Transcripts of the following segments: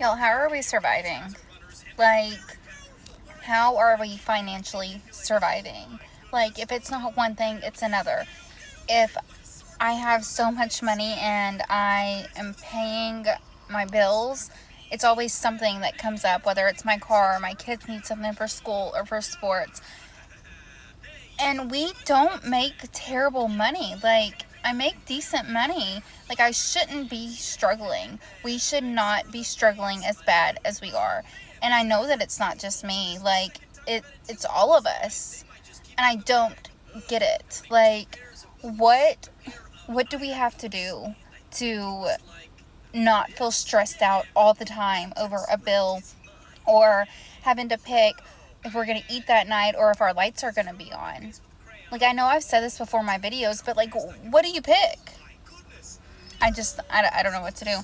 Y'all, how are we surviving? Like, how are we financially surviving? Like, if it's not one thing, it's another. If I have so much money and I am paying my bills, it's always something that comes up, whether it's my car or my kids need something for school or for sports. And we don't make terrible money. Like, I make decent money. Like, I shouldn't be struggling. We should not be struggling as bad as we are. And I know that it's not just me. Like, it's all of us. And I don't get it. Like, what do we have to do to not feel stressed out all the time over a bill, or having to pick if we're going to eat that night or if our lights are going to be on? Like, I know I've said this before in my videos, but like, what do you pick? I don't know what to do.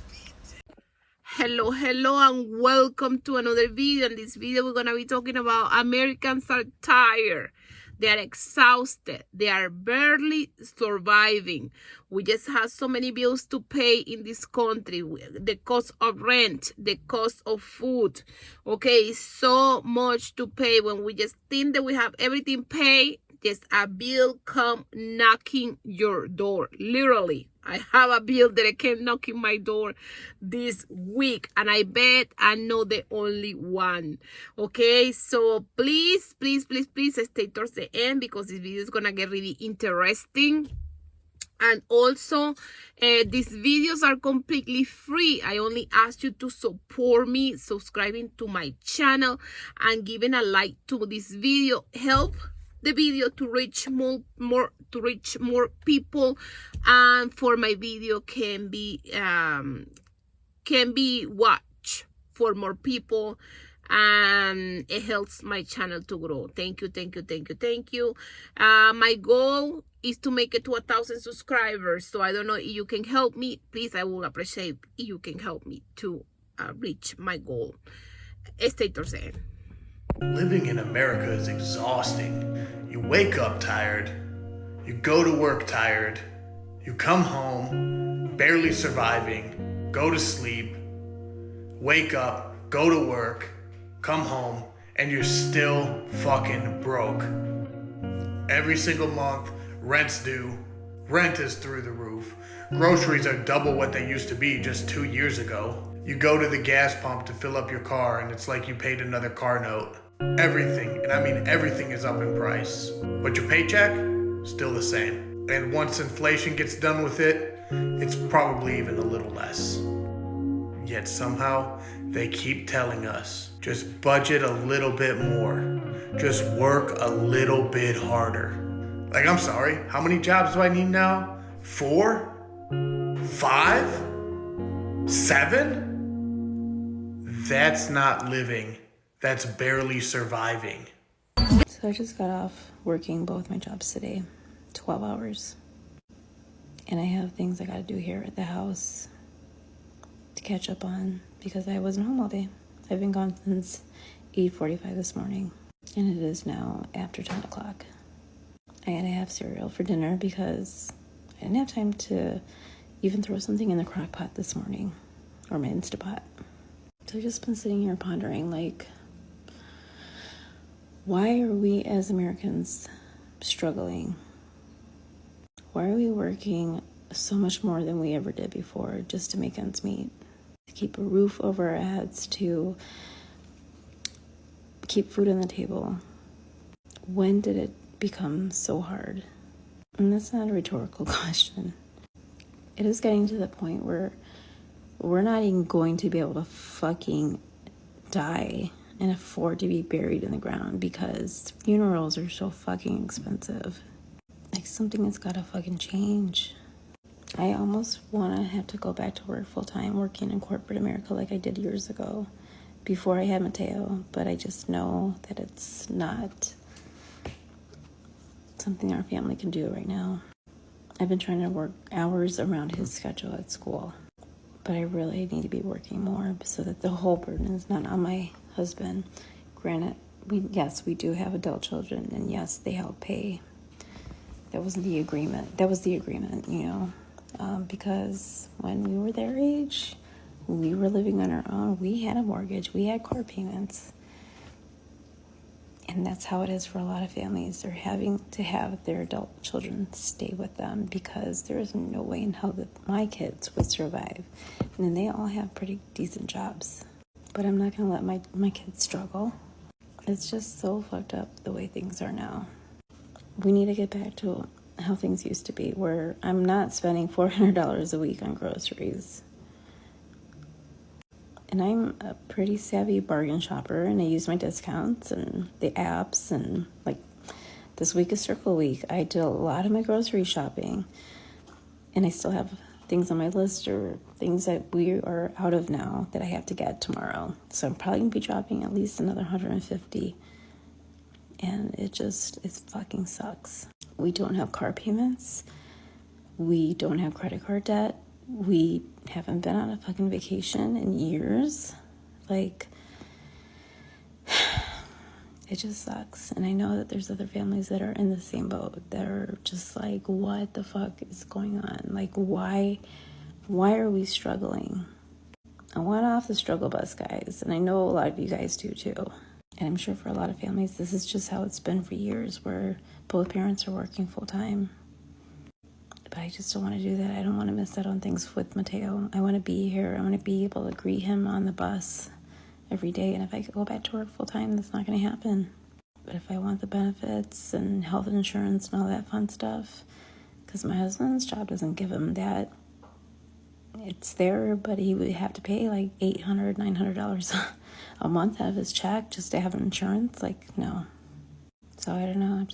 Hello and welcome to another video. In this video we're gonna be talking about Americans are tired, they are exhausted, they are barely surviving. We just have so many bills to pay in this country, the cost of rent, the cost of food. Okay, so much to pay. When we just think that we have everything paid, just a bill come knocking your door. Literally, I have a bill that came knocking my door this week, and I bet I'm not the only one. Okay, so please stay towards the end, because this video is gonna get really interesting. And also, these videos are completely free. I only ask you to support me, subscribing to my channel and giving a like to this video. Help the video to reach more people, and for my video can be watched for more people, and it helps my channel to grow. Thank you. My goal is to make it to 1,000 subscribers, so I don't know if you can help me. Please, I will appreciate if you can help me to reach my goal. Stay towards the end. Living in America is exhausting. You wake up tired, you go to work tired, you come home barely surviving, go to sleep, wake up, go to work, come home, and you're still fucking broke. Every single month, rent's due, rent is through the roof, groceries are double what they used to be just 2 years ago. You go to the gas pump to fill up your car and it's like you paid another car note. Everything, and I mean everything, is up in price. But your paycheck, still the same. And once inflation gets done with it, it's probably even a little less. Yet somehow, they keep telling us, just budget a little bit more. Just work a little bit harder. Like, I'm sorry, how many jobs do I need now? 4? 5? 7? That's not living. That's barely surviving. So I just got off working both my jobs today, 12 hours. And I have things I gotta do here at the house to catch up on, because I wasn't home all day. I've been gone since 8:45 this morning, and it is now after 10 o'clock. I had to have cereal for dinner because I didn't have time to even throw something in the crock pot this morning, or my Instapot. So I've just been sitting here pondering, like, why are we as Americans struggling? Why are we working so much more than we ever did before just to make ends meet? To keep a roof over our heads, to keep food on the table. When did it become so hard? And that's not a rhetorical question. It is getting to the point where we're not even going to be able to fucking die and afford to be buried in the ground, because funerals are so fucking expensive. Like, something has got to fucking change. I almost want to have to go back to work full time, working in corporate America like I did years ago before I had Mateo, but I just know that it's not something our family can do right now. I've been trying to work hours around his schedule at school, but I really need to be working more so that the whole burden is not on my husband. Granted, we do have adult children, and yes, they help pay. That was the agreement, because when we were their age, We were living on our own. We had a mortgage. We had car payments. And that's how it is for a lot of families. They're having to have their adult children stay with them because there is no way in hell that my kids would survive. And then they all have pretty decent jobs. But I'm not going to let my kids struggle. It's just so fucked up the way things are now. We need to get back to how things used to be, where I'm not spending $400 a week on groceries. And I'm a pretty savvy bargain shopper, and I use my discounts and the apps, and like this week is Circle Week. I did a lot of my grocery shopping, and I still have things on my list or things that we are out of now that I have to get tomorrow. So I'm probably gonna be dropping at least another $150, and it fucking sucks. We don't have car payments. We don't have credit card debt. We haven't been on a fucking vacation in years. Like, it just sucks. And I know that there's other families that are in the same boat that are just like, what the fuck is going on? Like, why are we struggling? I want off the struggle bus, guys. And I know a lot of you guys do too. And I'm sure for a lot of families, this is just how it's been for years, where both parents are working full time. But I just don't want to do that. I don't want to miss out on things with Mateo. I want to be here. I want to be able to greet him on the bus every day. And if I could go back to work full time, that's not going to happen. But if I want the benefits and health insurance and all that fun stuff, because my husband's job doesn't give him that. It's there, but he would have to pay like $800, $900 a month out of his check just to have insurance. Like, no. So I don't know.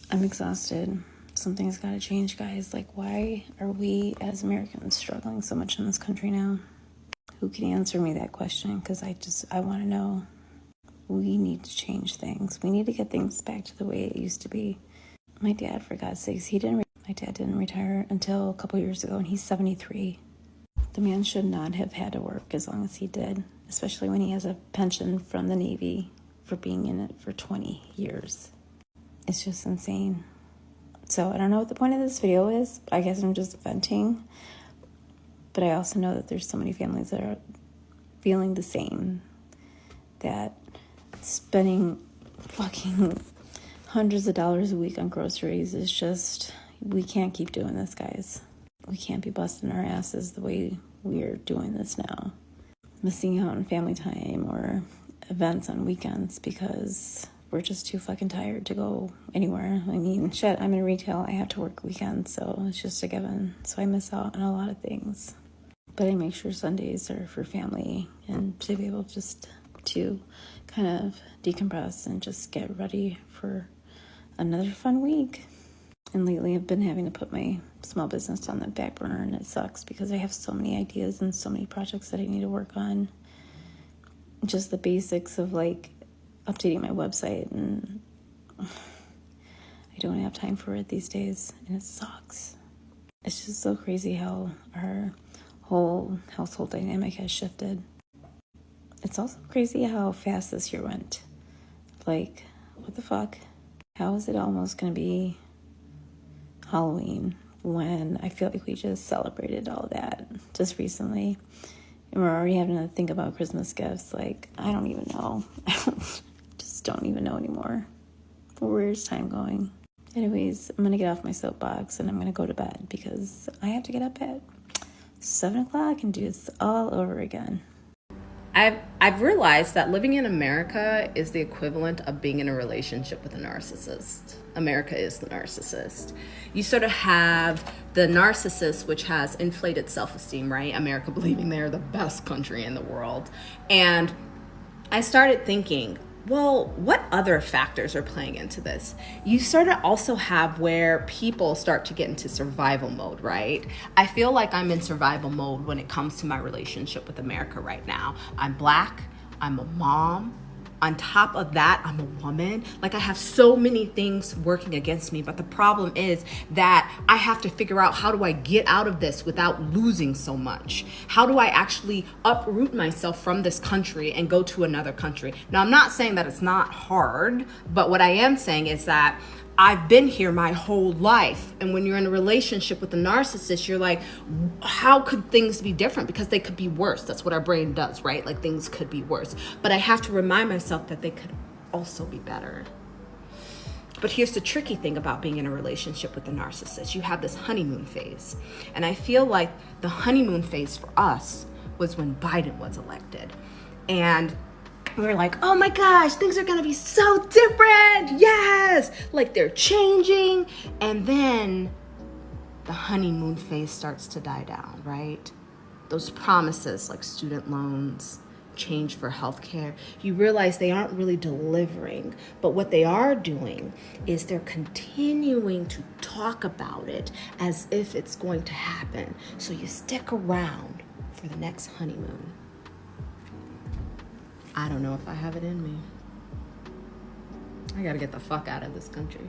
I'm exhausted. Something's got to change, guys. Like, why are we as Americans struggling so much in this country now? Who can answer me that question? Because I want to know. We need to change things. We need to get things back to the way it used to be. My dad, for God's sakes, my dad didn't retire until a couple years ago, and he's 73. The man should not have had to work as long as he did, especially when he has a pension from the Navy for being in it for 20 years. It's just insane. So I don't know what the point of this video is. I guess I'm just venting. But I also know that there's so many families that are feeling the same. That spending fucking hundreds of dollars a week on groceries is just, we can't keep doing this, guys. We can't be busting our asses the way we're doing this now. Missing out on family time or events on weekends because we're just too fucking tired to go anywhere. I mean, shit, I'm in retail. I have to work weekends, so it's just a given. So I miss out on a lot of things. But I make sure Sundays are for family and to be able just to kind of decompress and just get ready for another fun week. And lately I've been having to put my small business on the back burner, and it sucks because I have so many ideas and so many projects that I need to work on. Just the basics of like updating my website, and I don't have time for it these days, and it sucks. It's just so crazy how our whole household dynamic has shifted. It's also crazy how fast this year went. Like, what the fuck? How is it almost gonna be Halloween when I feel like we just celebrated all that just recently, and we're already having to think about Christmas gifts? Like, I don't even know. Just don't even know anymore. Where's time going? Anyways, I'm gonna get off my soapbox and I'm gonna go to bed because I have to get up at 7 o'clock and do this all over again. I've realized that living in America is the equivalent of being in a relationship with a narcissist. America is the narcissist. You sort of have the narcissist, which has inflated self-esteem, right? America believing they're the best country in the world. And I started thinking, well, what other factors are playing into this? You sort of also have where people start to get into survival mode, right? I feel like I'm in survival mode when it comes to my relationship with America right now. I'm Black, I'm a mom. On top of that, I'm a woman. Like, I have so many things working against me, but the problem is that I have to figure out, how do I get out of this without losing so much? How do I actually uproot myself from this country and go to another country? Now, I'm not saying that it's not hard, but what I am saying is that I've been here my whole life. And when you're in a relationship with a narcissist, you're like, how could things be different? Because they could be worse. That's what our brain does, right? Like things could be worse. But I have to remind myself that they could also be better. But here's the tricky thing about being in a relationship with a narcissist. You have this honeymoon phase. And I feel like the honeymoon phase for us was when Biden was elected. And we were like, oh my gosh, things are gonna be so different. Yes, like they're changing. And then the honeymoon phase starts to die down, right? Those promises like student loans, change for healthcare, you realize they aren't really delivering. But what they are doing is they're continuing to talk about it as if it's going to happen. So you stick around for the next honeymoon. I don't know if I have it in me. I gotta get the fuck out of this country.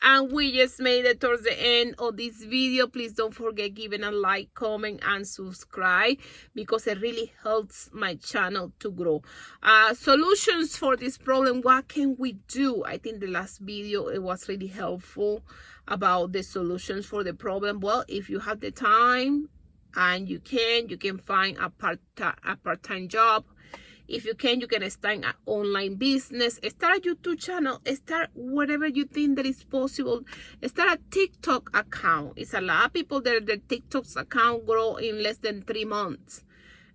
And we just made it towards the end of this video. Please don't forget giving a like, comment, and subscribe, because it really helps my channel to grow. Solutions for this problem. What can we do? I think the last video, it was really helpful about the solutions for the problem. Well, if you have the time and you can find a part-time job. If you can start an online business, start a YouTube channel, start whatever you think that is possible. Start a TikTok account. It's a lot of people that their TikTok's account grow in less than 3 months.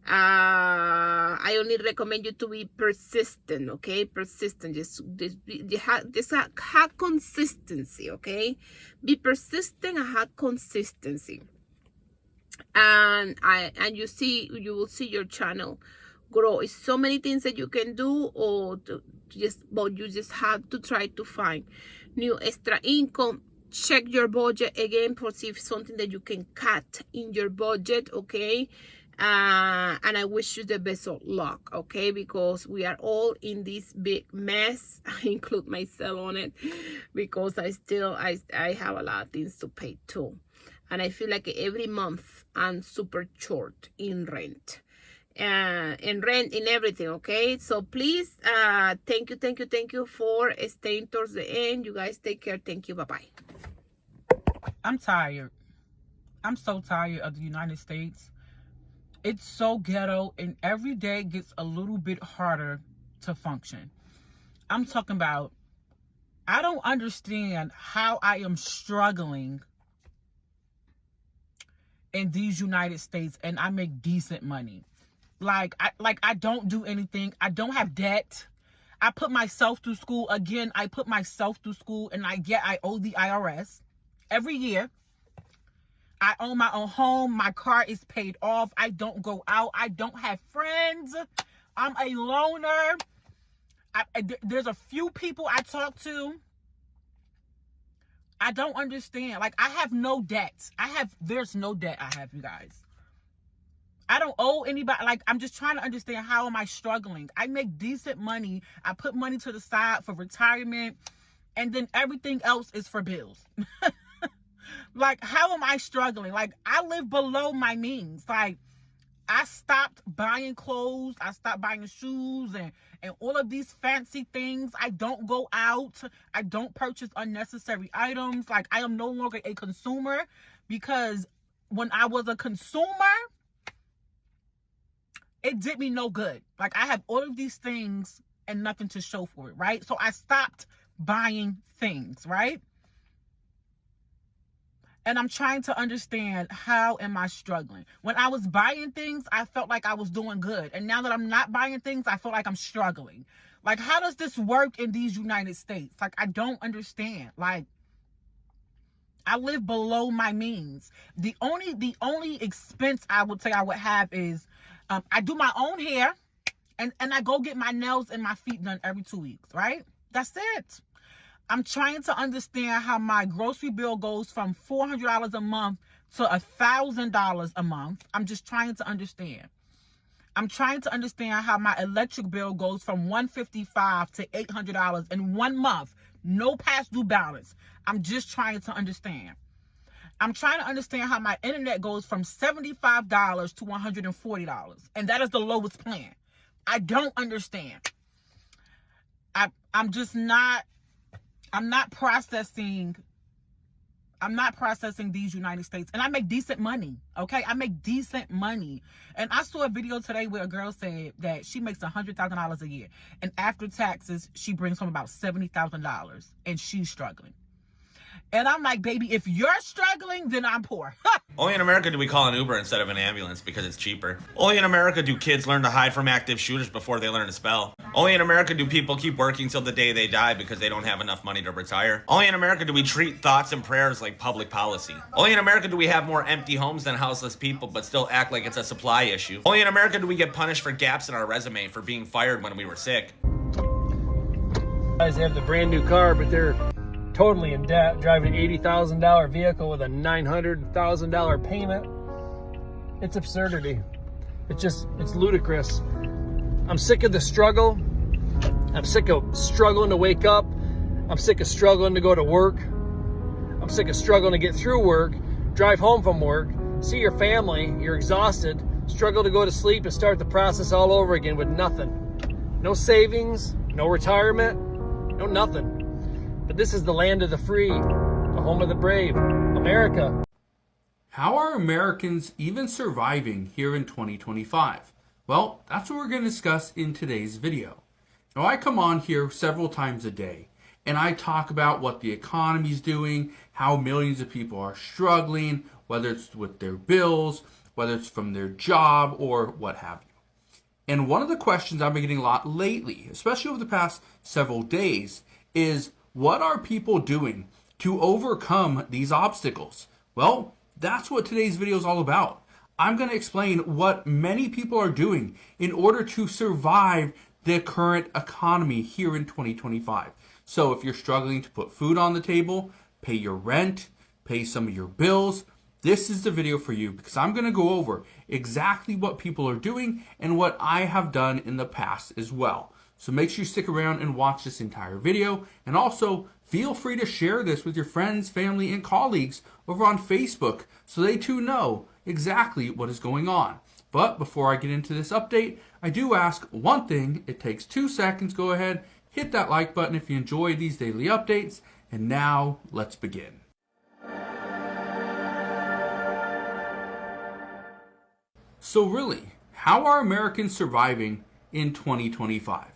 I only recommend you to be persistent, okay? Persistent. Just have consistency, okay? Be persistent and have consistency. And you will see your channel grow. It's so many things that you can do, but you just have to try to find new extra income. Check your budget again for see if something that you can cut in your budget, okay? And I wish you the best of luck, okay? Because we are all in this big mess. I include myself on it, because I have a lot of things to pay too, and I feel like every month I'm super short in rent. And rent in everything, okay? So please, thank you for staying towards the end. You guys take care. Thank you. Bye-bye. I'm tired. I'm so tired of the United States. It's so ghetto, and every day gets a little bit harder to function. I'm talking about, I don't understand how I am struggling in these United States and I make decent money. Like I don't do anything. I don't have debt. I put myself through school. Again, I put myself through school, and I owe the IRS every year. I own my own home. My car is paid off. I don't go out. I don't have friends. I'm a loner. There's a few people I talk to. I don't understand. Like, I have no debt. There's no debt I have, you guys. I don't owe anybody. Like, I'm just trying to understand, how am I struggling? I make decent money. I put money to the side for retirement, and then everything else is for bills. Like, how am I struggling? Like, I live below my means. Like, I stopped buying clothes. I stopped buying shoes and all of these fancy things. I don't go out. I don't purchase unnecessary items. Like, I am no longer a consumer, because when I was a consumer, it did me no good. Like, I have all of these things and nothing to show for it, right? So I stopped buying things, right? And I'm trying to understand, how am I struggling? When I was buying things, I felt like I was doing good. And now that I'm not buying things, I feel like I'm struggling. Like, how does this work in these United States? Like, I don't understand. Like, I live below my means. The only expense I would say I would have is, I do my own hair, and I go get my nails and my feet done every 2 weeks, right? That's it. I'm trying to understand how my grocery bill goes from $400 a month to $1,000 a month. I'm just trying to understand. I'm trying to understand how my electric bill goes from $155 to $800 in 1 month. No past due balance. I'm just trying to understand. I'm trying to understand how my internet goes from $75 to $140. And that is the lowest plan. I don't understand. I'm just not, I'm not processing these United States, and I make decent money. Okay, I make decent money. And I saw a video today where a girl said that she makes $100,000 a year, and after taxes she brings home about $70,000, and she's struggling. And I'm like, baby, if you're struggling, then I'm poor. Only in America do we call an Uber instead of an ambulance because it's cheaper. Only in America do kids learn to hide from active shooters before they learn to spell. Only in America do people keep working till the day they die because they don't have enough money to retire. Only in America do we treat thoughts and prayers like public policy. Only in America do we have more empty homes than houseless people but still act like it's a supply issue. Only in America do we get punished for gaps in our resume for being fired when we were sick. Guys have the brand new car, but they're totally in debt, driving an $80,000 vehicle with a $900,000 payment. It's absurdity. It's ludicrous. I'm sick of the struggle. I'm sick of struggling to wake up. I'm sick of struggling to go to work. I'm sick of struggling to get through work, drive home from work, see your family, you're exhausted, struggle to go to sleep and start the process all over again with nothing. No savings, no retirement, no nothing. But this is the land of the free, the home of the brave, America. How are Americans even surviving here in 2025? Well, that's what we're going to discuss in today's video. Now, I come on here several times a day, and I talk about what the economy's doing, how millions of people are struggling, whether it's with their bills, whether it's from their job, or what have you. And one of the questions I've been getting a lot lately, especially over the past several days, is what are people doing to overcome these obstacles? Well, that's what today's video is all about. I'm going to explain what many people are doing in order to survive the current economy here in 2025. So if you're struggling to put food on the table, pay your rent, pay some of your bills, this is the video for you because I'm going to go over exactly what people are doing and what I have done in the past as well. So make sure you stick around and watch this entire video. And also feel free to share this with your friends, family, and colleagues over on Facebook so they too know exactly what is going on. But before I get into this update, I do ask one thing. It takes 2 seconds. Go ahead, hit that like button if you enjoy these daily updates. And now let's begin. So really, how are Americans surviving in 2025?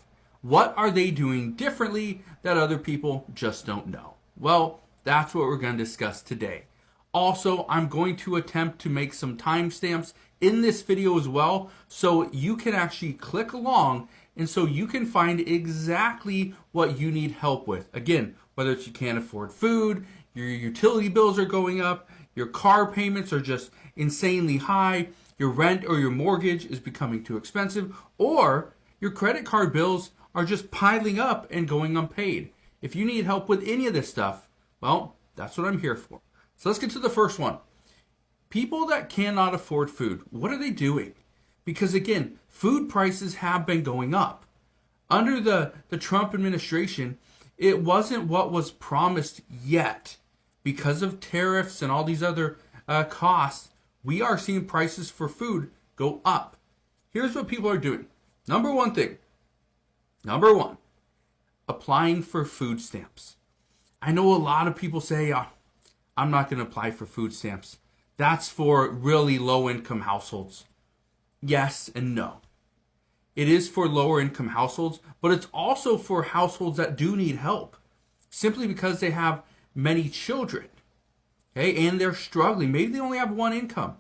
What are they doing differently that other people just don't know? Well, that's what we're going to discuss today. Also, I'm going to attempt to make some timestamps in this video as well, so you can actually click along and so you can find exactly what you need help with. Again, whether it's you can't afford food, your utility bills are going up, your car payments are just insanely high, your rent or your mortgage is becoming too expensive, or your credit card bills are just piling up and going unpaid. If you need help with any of this stuff, well, that's what I'm here for. So let's get to the first one. People that cannot afford food, what are they doing? Because again, food prices have been going up. Under the Trump administration, it wasn't what was promised yet. Because of tariffs and all these other costs, we are seeing prices for food go up. Here's what people are doing. Number one, applying for food stamps. I know a lot of people say, I'm not going to apply for food stamps. That's for really low-income households. Yes and no. It is for lower-income households, but it's also for households that do need help, simply because they have many children, okay, and they're struggling. Maybe they only have one income.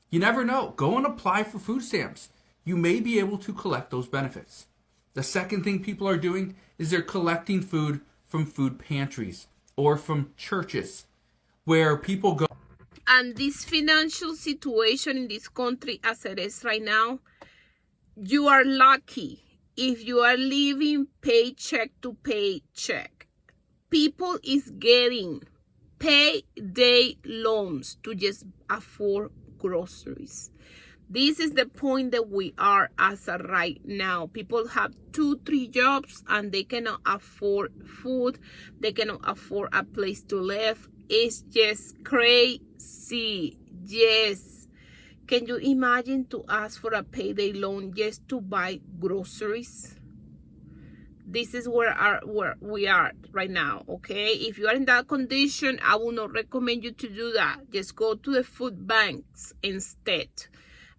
You never know. Go and apply for food stamps. You may be able to collect those benefits. The second thing people are doing is they're collecting food from food pantries or from churches where people go. And this financial situation in this country as it is right now, you are lucky if you are living paycheck to paycheck. People is getting payday loans to just afford groceries. This is the point that we are as of right now. People have 2-3 jobs and they cannot afford food. They cannot afford a place to live. It's just crazy. Yes. Can you imagine to ask for a payday loan just to buy groceries? this is where we are right now. Okay, if you are in that condition, I will not recommend you to do that. Just go to the food banks instead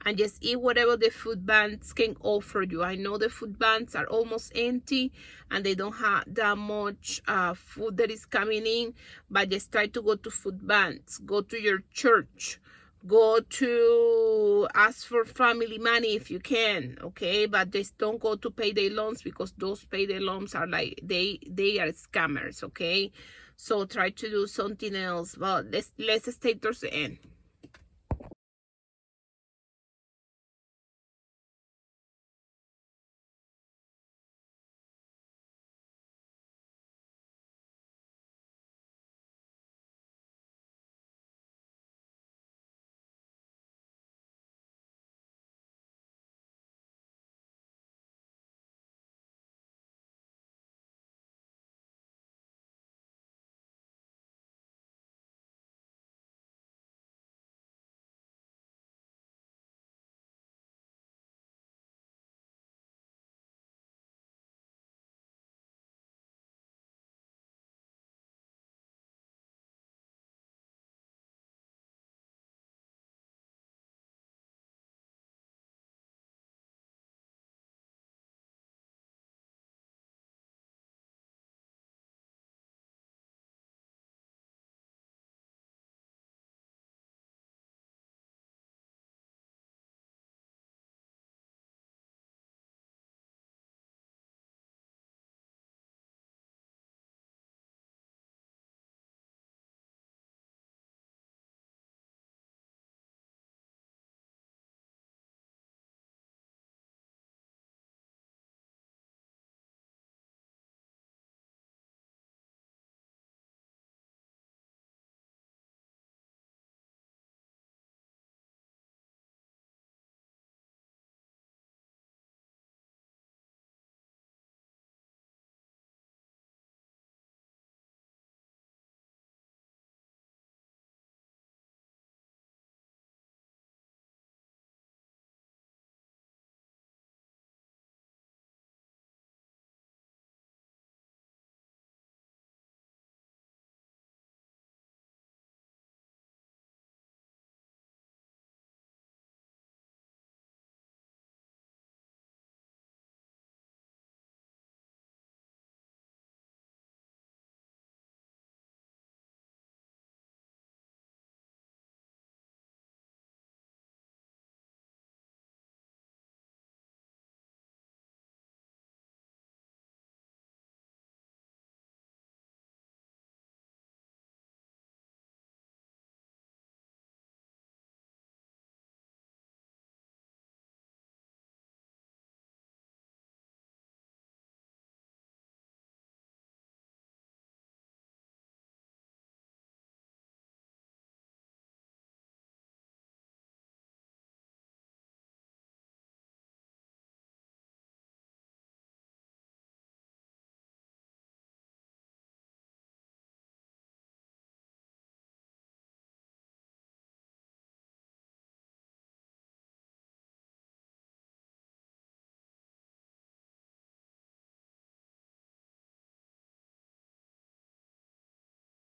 and just eat whatever the food banks can offer you. I know the food banks are almost empty and they don't have that much food that is coming in, but just try to go to food banks, go to your church, go to ask for family money if you can, okay? But just don't go to payday loans, because those payday loans are like, they are scammers, okay? So try to do something else. But let's stay towards the end.